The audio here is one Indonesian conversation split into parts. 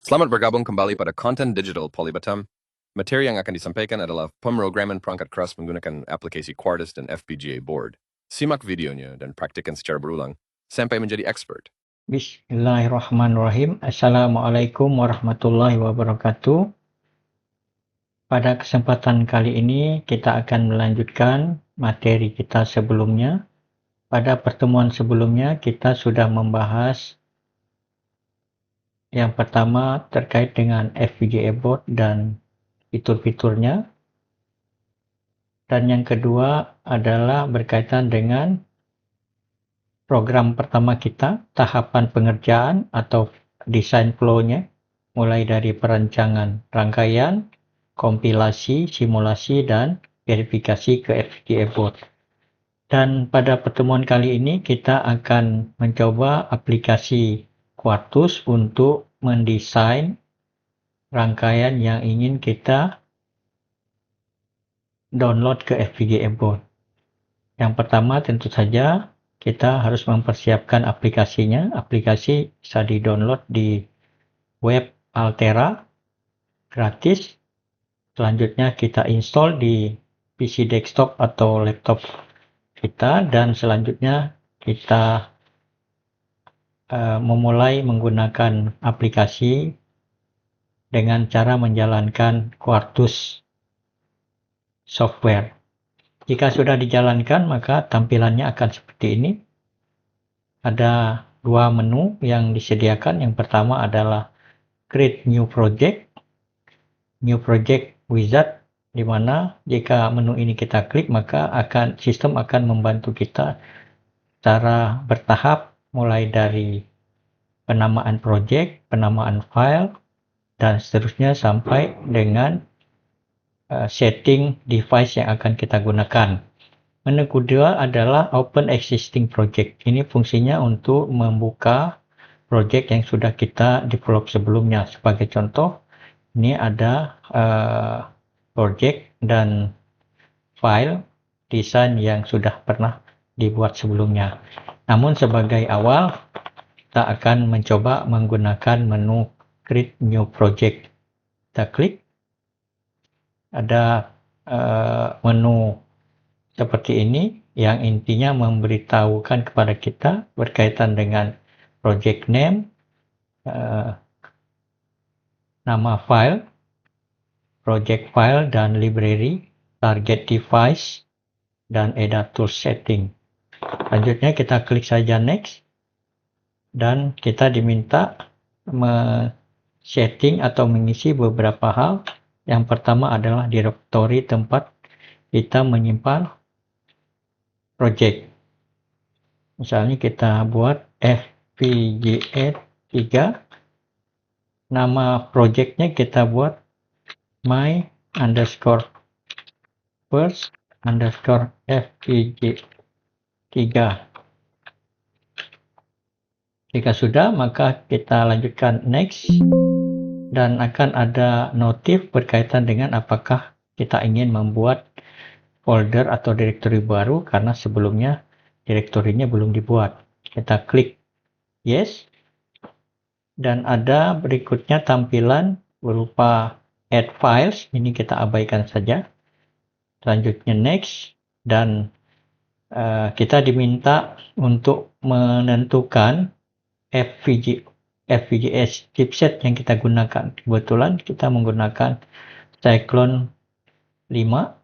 Selamat bergabung kembali pada konten digital Polybatam. Materi yang akan disampaikan adalah pemrograman perangkat keras menggunakan aplikasi Quartus dan FPGA board. Simak videonya dan praktikkan secara berulang sampai menjadi expert. Bismillahirrahmanirrahim. Assalamualaikum warahmatullahi wabarakatuh. Pada kesempatan kali ini kita akan melanjutkan materi kita sebelumnya. Pada pertemuan sebelumnya kita sudah membahas yang pertama terkait dengan FPGA board dan fitur-fiturnya. Dan yang kedua adalah berkaitan dengan program pertama kita, tahapan pengerjaan atau design flow-nya, mulai dari perancangan rangkaian, kompilasi, simulasi, dan verifikasi ke FPGA board. Dan pada pertemuan kali ini kita akan mencoba aplikasi Quartus untuk mendesain rangkaian yang ingin kita download ke FPGA board. Yang pertama tentu saja kita harus mempersiapkan aplikasinya. Aplikasi bisa di-download di web Altera gratis. Selanjutnya kita install di PC desktop atau laptop kita, dan selanjutnya kita memulai menggunakan aplikasi dengan cara menjalankan Quartus software. Jika sudah dijalankan, maka tampilannya akan seperti ini. Ada dua menu yang disediakan. Yang pertama adalah Create New Project, New Project Wizard, di mana jika menu ini kita klik maka sistem akan membantu kita secara bertahap, mulai dari penamaan project, penamaan file, dan seterusnya sampai dengan setting device yang akan kita gunakan. Menu kedua adalah Open Existing Project. Ini fungsinya untuk membuka project yang sudah kita develop sebelumnya. Sebagai contoh, ini ada project dan file desain yang sudah pernah dibuat sebelumnya. Namun sebagai awal, kita akan mencoba menggunakan menu Create New Project. Kita klik, ada menu seperti ini yang intinya memberitahukan kepada kita berkaitan dengan project name, nama file, project file dan library, target device, dan EDA tools setting. Selanjutnya kita klik saja next, dan kita diminta setting atau mengisi beberapa hal. Yang pertama adalah directory tempat kita menyimpan project. Misalnya kita buat FPGA 3, nama projectnya kita buat my underscore first underscore FPGA 3. Jika sudah, maka kita lanjutkan next, dan akan ada notif berkaitan dengan apakah kita ingin membuat folder atau directory baru, karena sebelumnya direktorinya belum dibuat. Kita klik yes, dan ada berikutnya tampilan berupa add files. Ini kita abaikan saja. Selanjutnya next, dan kita diminta untuk menentukan FPGA chipset yang kita gunakan. Kebetulan kita menggunakan Cyclone 5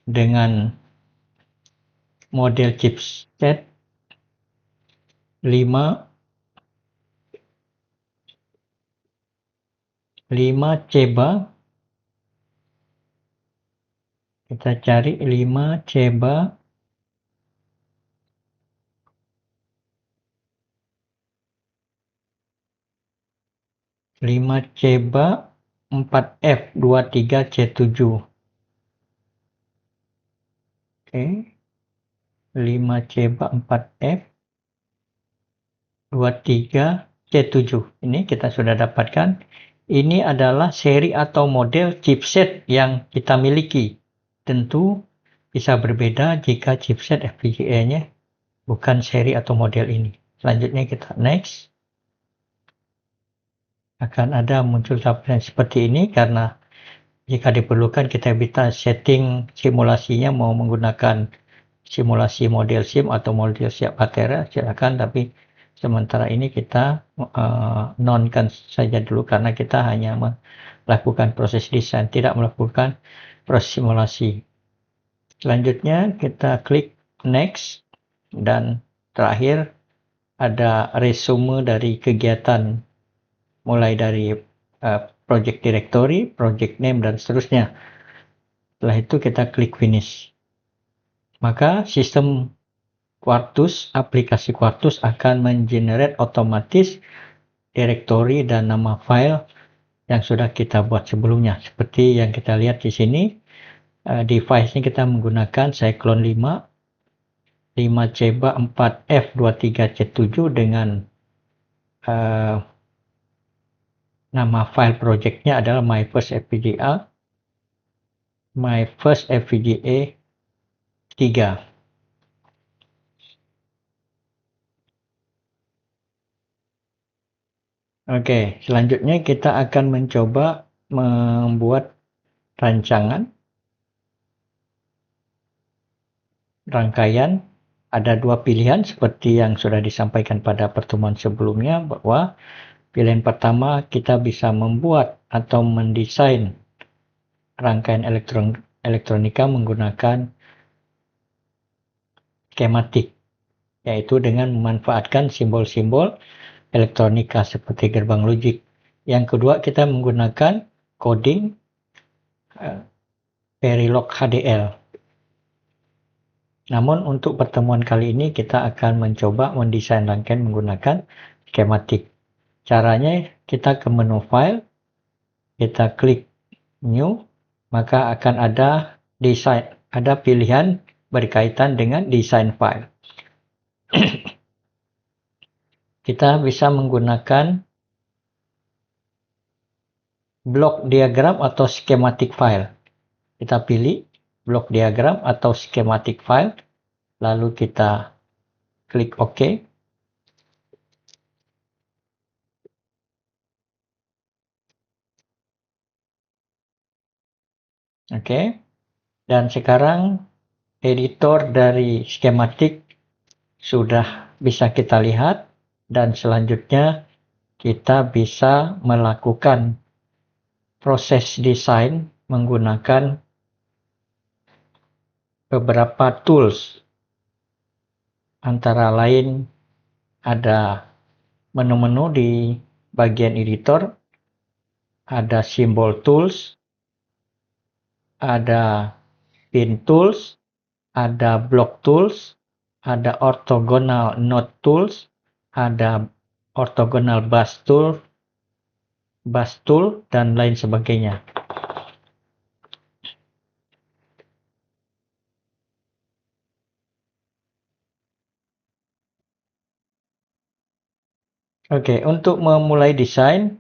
dengan model chipset 5 CEBA. Kita cari 5 CEBA. CEBA 4F23C7. Oke. 5 CEBA 4F23C7. Ini kita sudah dapatkan. Ini adalah seri atau model chipset yang kita miliki. Tentu bisa berbeda jika chipset FPGA-nya bukan seri atau model ini. Selanjutnya kita next. akan ada muncul tampilan seperti ini, karena jika diperlukan kita bisa setting simulasinya mau menggunakan simulasi model SIM atau model siap baterai, silakan, tapi sementara ini kita nonkan saja dulu karena kita hanya melakukan proses desain, tidak melakukan proses simulasi. Selanjutnya kita klik next, dan terakhir ada resume dari kegiatan, mulai dari project directory, project name, dan seterusnya. Setelah itu kita klik finish. Maka sistem Quartus, aplikasi Quartus akan mengenerate otomatis directory dan nama file yang sudah kita buat sebelumnya. Seperti yang kita lihat di sini, device-nya kita menggunakan Cyclone 5, 5CBA 4F23C7 dengan nama file project-nya adalah My First FPGA 3. Oke, selanjutnya kita akan mencoba membuat rancangan rangkaian. Ada dua pilihan seperti yang sudah disampaikan pada pertemuan sebelumnya, bahwa pilihan pertama kita bisa membuat atau mendesain rangkaian elektronika menggunakan skematik, yaitu dengan memanfaatkan simbol-simbol elektronika seperti gerbang logik. Yang kedua, kita menggunakan coding Verilog HDL. Namun untuk pertemuan kali ini kita akan mencoba mendesain rangkaian menggunakan skematik. Caranya kita ke menu file, kita klik new, maka akan ada desain, ada pilihan berkaitan dengan desain file. Kita bisa menggunakan block diagram atau schematic file. Kita pilih block diagram atau schematic file, lalu kita klik OK. Oke. Dan sekarang editor dari skematik sudah bisa kita lihat, dan selanjutnya kita bisa melakukan proses desain menggunakan beberapa tools, antara lain ada menu-menu di bagian editor, ada simbol tools, ada pin tools, ada block tools, ada orthogonal node tools, ada orthogonal bus tool, dan lain sebagainya. Oke, untuk memulai desain,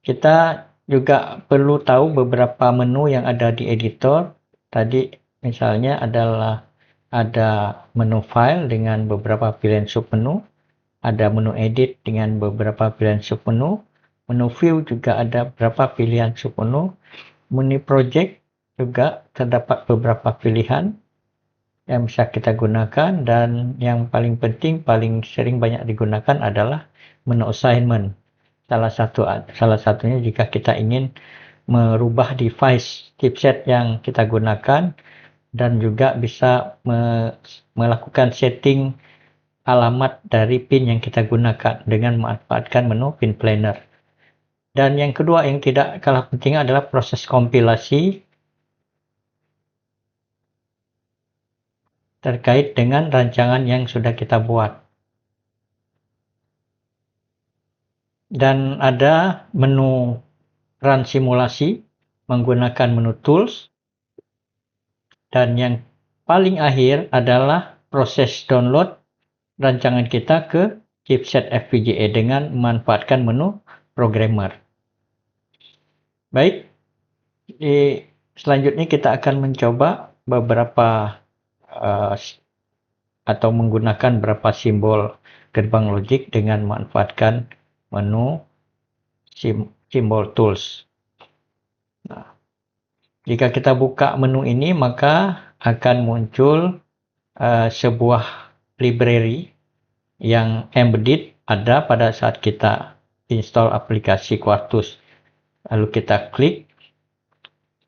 kita juga perlu tahu beberapa menu yang ada di editor. Tadi misalnya adalah ada menu file dengan beberapa pilihan submenu, ada menu edit dengan beberapa pilihan submenu, menu view juga ada beberapa pilihan submenu, menu project juga terdapat beberapa pilihan yang bisa kita gunakan, dan yang paling penting, paling sering banyak digunakan adalah menu assignment. Salah satunya jika kita ingin merubah device chipset yang kita gunakan, dan juga bisa melakukan setting alamat dari pin yang kita gunakan dengan memanfaatkan menu pin planner. Dan yang kedua yang tidak kalah penting adalah proses kompilasi terkait dengan rancangan yang sudah kita buat. Dan ada menu run simulasi menggunakan menu tools, dan yang paling akhir adalah proses download rancangan kita ke chipset FPGA dengan memanfaatkan menu programmer. Baik, selanjutnya kita akan mencoba beberapa atau menggunakan beberapa simbol gerbang logik dengan memanfaatkan menu simbol tools. Nah, jika kita buka menu ini, maka akan muncul sebuah library yang embedded ada pada saat kita install aplikasi Quartus. Lalu kita klik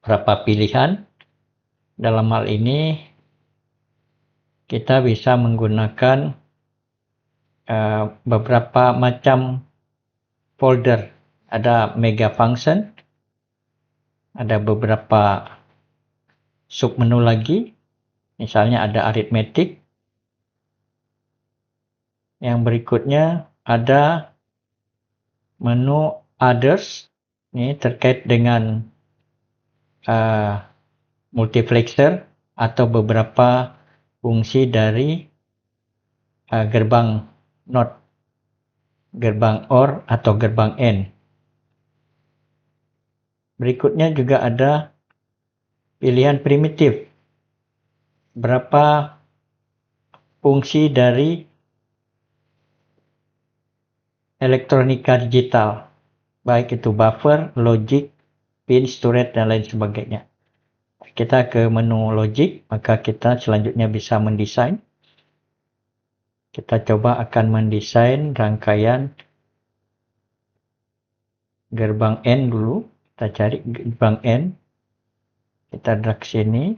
beberapa pilihan. Dalam hal ini kita bisa menggunakan beberapa macam folder. Ada mega function, ada beberapa submenu lagi, misalnya ada arithmetic. Yang berikutnya ada menu others, ini terkait dengan multiplexer atau beberapa fungsi dari gerbang NOT, gerbang OR atau gerbang AND. Berikutnya juga ada pilihan primitif, berapa fungsi dari elektronika digital, baik itu buffer, logic, pin, storage, dan lain sebagainya. Kita ke menu logic, maka kita selanjutnya bisa mendesain. Kita coba akan mendesain rangkaian gerbang N dulu. Kita cari gerbang N, kita drag sini,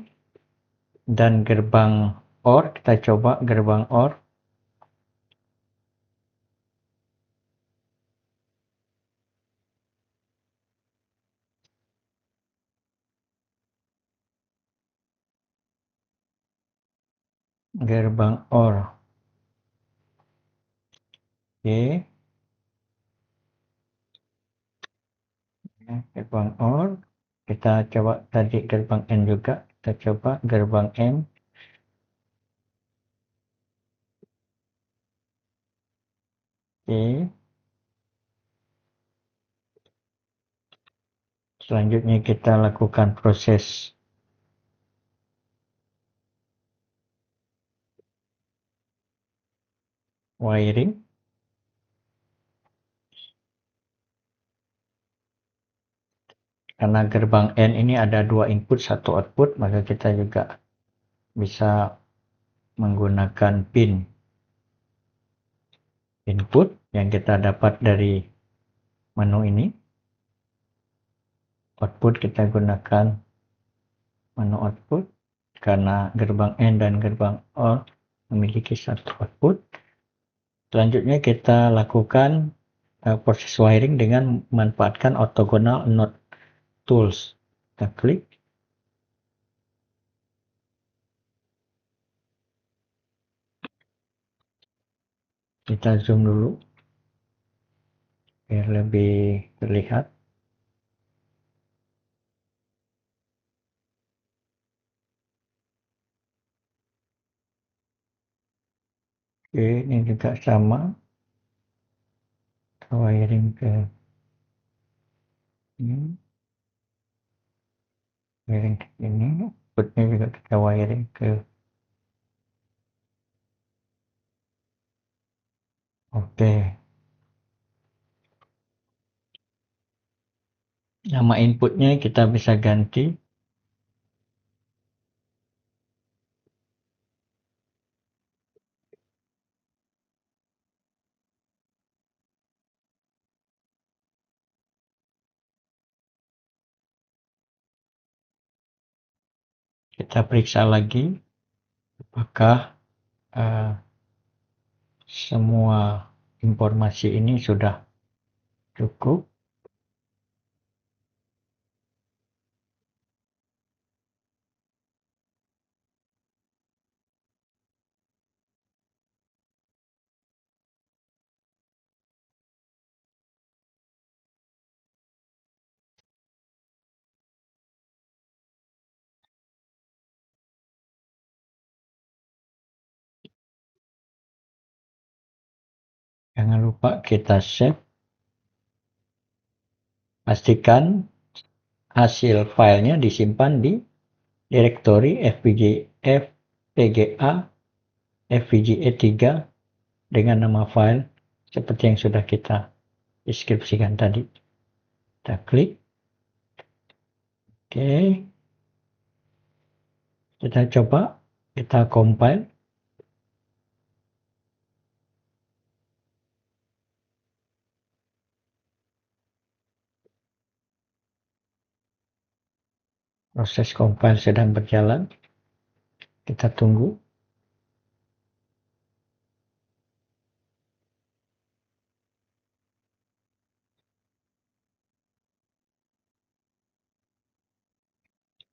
dan gerbang OR, kita coba gerbang OR. Gerbang OR. Oke. Gerbang OR. Kita coba tadi gerbang N juga. Kita coba gerbang M. Oke. Selanjutnya kita lakukan proses wiring. Karena gerbang N ini ada 2 input, 1 output, maka kita juga bisa menggunakan pin input yang kita dapat dari menu ini. Output kita gunakan menu output karena gerbang N dan gerbang OR memiliki 1 output. Selanjutnya kita lakukan proses wiring dengan memanfaatkan orthogonal node tools. Kita klik. Kita zoom dulu biar lebih terlihat. Oke, ini juga sama. Kita wiring ke ini. Wiring ke sini. Outputnya juga kita wiring ke oke. Nama inputnya kita bisa ganti. Kita periksa lagi apakah semua informasi ini sudah cukup. Jangan lupa kita save. Pastikan hasil filenya disimpan di direktori FPGA FPGA 3 dengan nama file seperti yang sudah kita deskripsikan tadi. Kita klik. Oke. Kita coba. Kita compile. Proses compile sedang berjalan. Kita tunggu.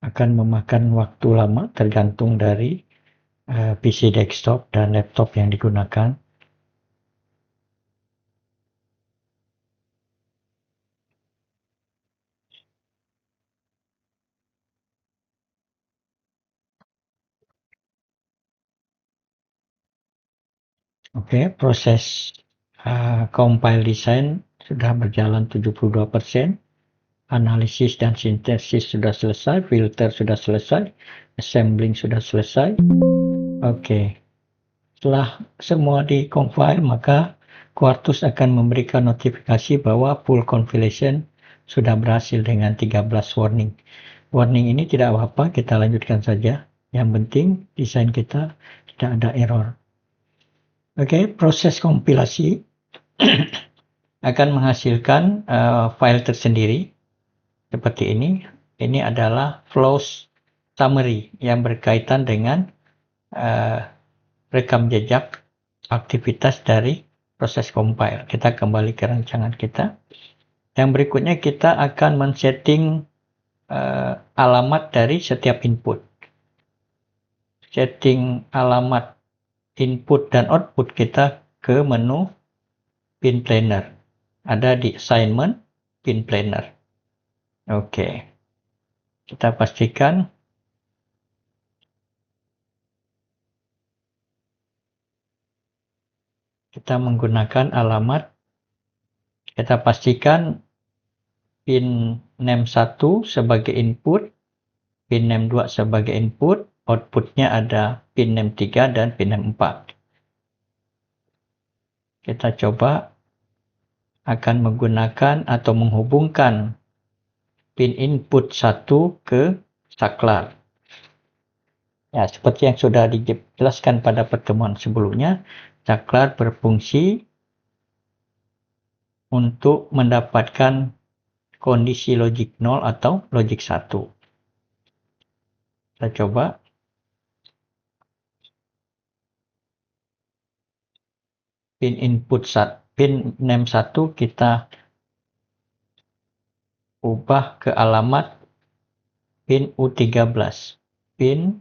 Akan memakan waktu lama tergantung dari PC desktop dan laptop yang digunakan. Oke, proses compile design sudah berjalan 72%. Analisis dan sintesis sudah selesai, filter sudah selesai, assembling sudah selesai. Oke. Setelah semua di-compile, maka Quartus akan memberikan notifikasi bahwa full compilation sudah berhasil dengan 13 warning. Warning ini tidak apa-apa, kita lanjutkan saja. Yang penting desain kita tidak ada error. Oke, proses kompilasi akan menghasilkan file tersendiri seperti ini. Ini adalah flows summary yang berkaitan dengan rekam jejak aktivitas dari proses compile. Kita kembali ke rancangan kita. Yang berikutnya kita akan men-setting alamat dari setiap input. Setting alamat input dan output kita ke menu pin planner. Ada di assignment pin planner. Oke. Kita pastikan kita menggunakan alamat. Kita pastikan pin name 1 sebagai input, pin name 2 sebagai input, outputnya ada pin name 3 dan pin name 4. Kita coba akan menggunakan atau menghubungkan pin input 1 ke saklar. Ya, seperti yang sudah dijelaskan pada pertemuan sebelumnya, saklar berfungsi untuk mendapatkan kondisi logik 0 atau logik 1. Kita coba. Pin input pin name 1 kita ubah ke alamat pin U13. Pin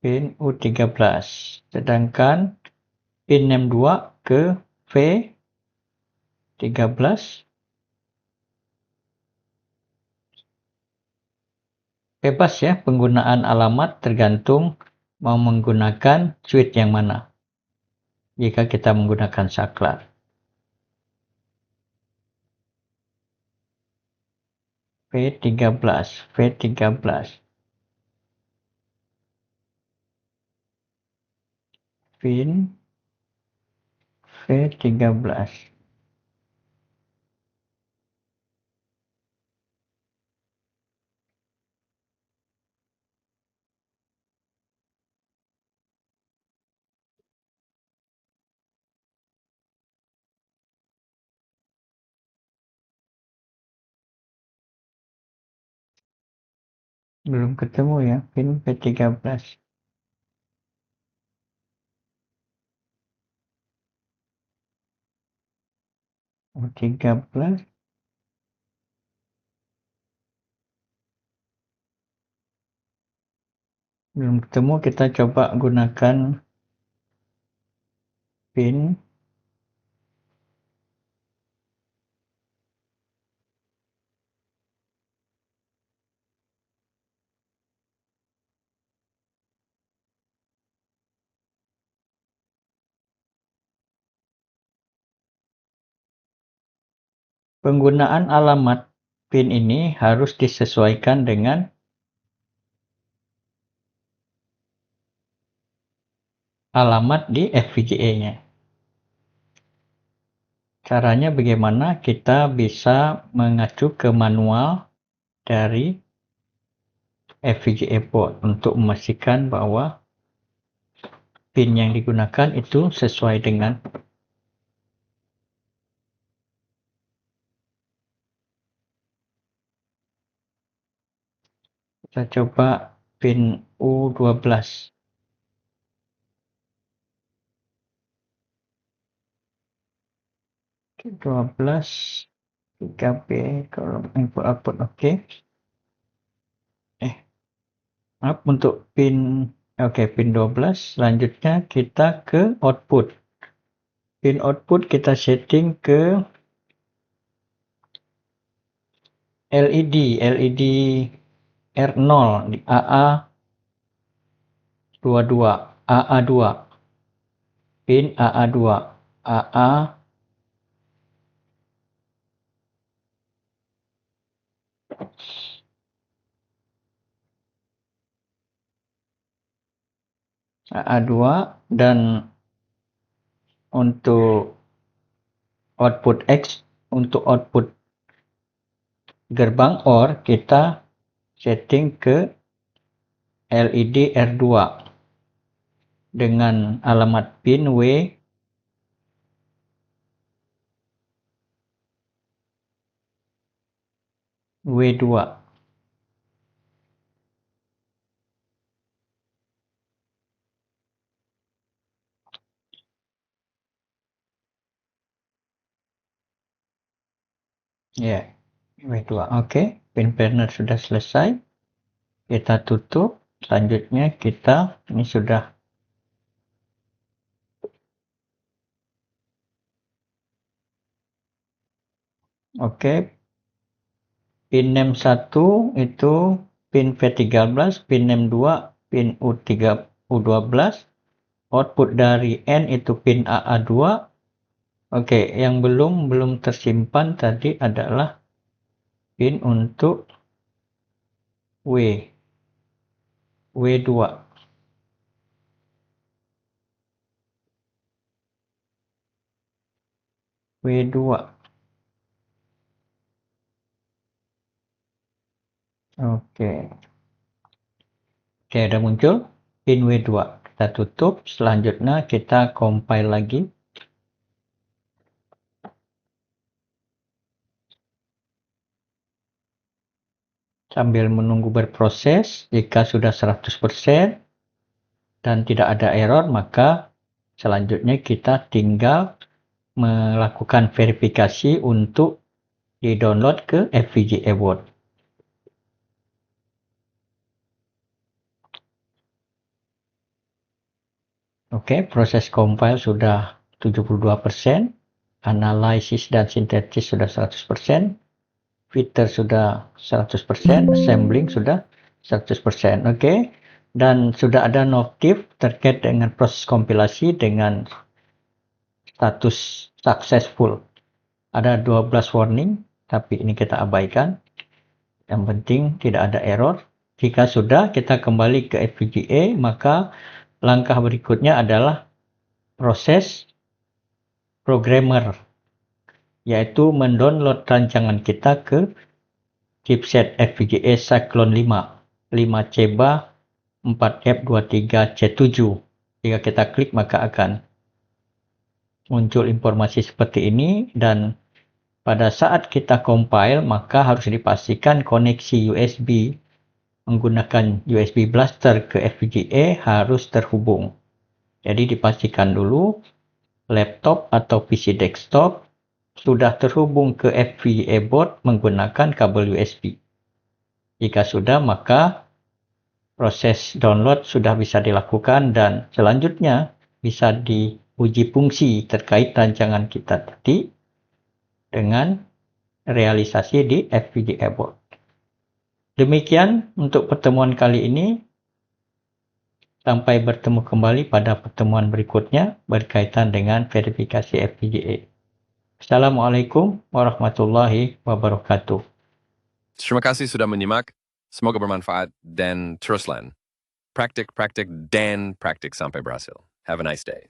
U13. Sedangkan pin name 2 ke V13. Bebas ya penggunaan alamat tergantung mau menggunakan switch yang mana. Jika kita menggunakan saklar. V13. Pin V13. Belum ketemu ya pin V13. U13. Belum ketemu, kita coba gunakan pin Penggunaan alamat PIN ini harus disesuaikan dengan alamat di FPGA-nya. Caranya bagaimana? Kita bisa mengacu ke manual dari FPGA board untuk memastikan bahwa PIN yang digunakan itu sesuai dengan kita coba PIN U12. 12 3B kalau input output oke. Maaf untuk pin pin 12. Selanjutnya kita ke output. Pin output kita setting ke LED R0 di AA22 AA2 pin AA2 AA2 dan untuk output X untuk output gerbang OR kita setting ke LED R2 dengan alamat pin W2. Ya, W2. Oke, pin burner sudah selesai. Kita tutup. Selanjutnya kita ini sudah oke. Pin name 1 itu pin V13, pin name 2 pin U12. Output dari N itu pin AA2. Oke, yang belum tersimpan tadi adalah pin untuk W2. W2. Oke, ada muncul pin W2. Kita tutup. Selanjutnya kita compile lagi. Sambil menunggu berproses, jika sudah 100% dan tidak ada error, maka selanjutnya kita tinggal melakukan verifikasi untuk di-download ke FPGA board. Oke, proses compile sudah 72%, analisis dan sintesis sudah 100%, filter sudah 100%, assembling sudah 100%. Oke, dan sudah ada notif terkait dengan proses kompilasi dengan status successful. Ada 12 warning, tapi ini kita abaikan. Yang penting tidak ada error. Jika sudah, kita kembali ke FPGA, maka langkah berikutnya adalah proses programmer, yaitu mendownload rancangan kita ke chipset FPGA Cyclone 5 CEBA 4F23C7. Jika kita klik maka akan muncul informasi seperti ini, dan pada saat kita compile maka harus dipastikan koneksi USB menggunakan USB Blaster ke FPGA harus terhubung. Jadi dipastikan dulu laptop atau PC desktop sudah terhubung ke FPGA board menggunakan kabel USB. Jika sudah, maka proses download sudah bisa dilakukan dan selanjutnya bisa diuji fungsi terkait rancangan kita tadi dengan realisasi di FPGA board. Demikian untuk pertemuan kali ini. Sampai bertemu kembali pada pertemuan berikutnya berkaitan dengan verifikasi FPGA. Assalamualaikum warahmatullahi wabarakatuh. Terima kasih sudah menyimak. Semoga bermanfaat dan teruslah. Praktik, dan praktik sampai berhasil. Have a nice day.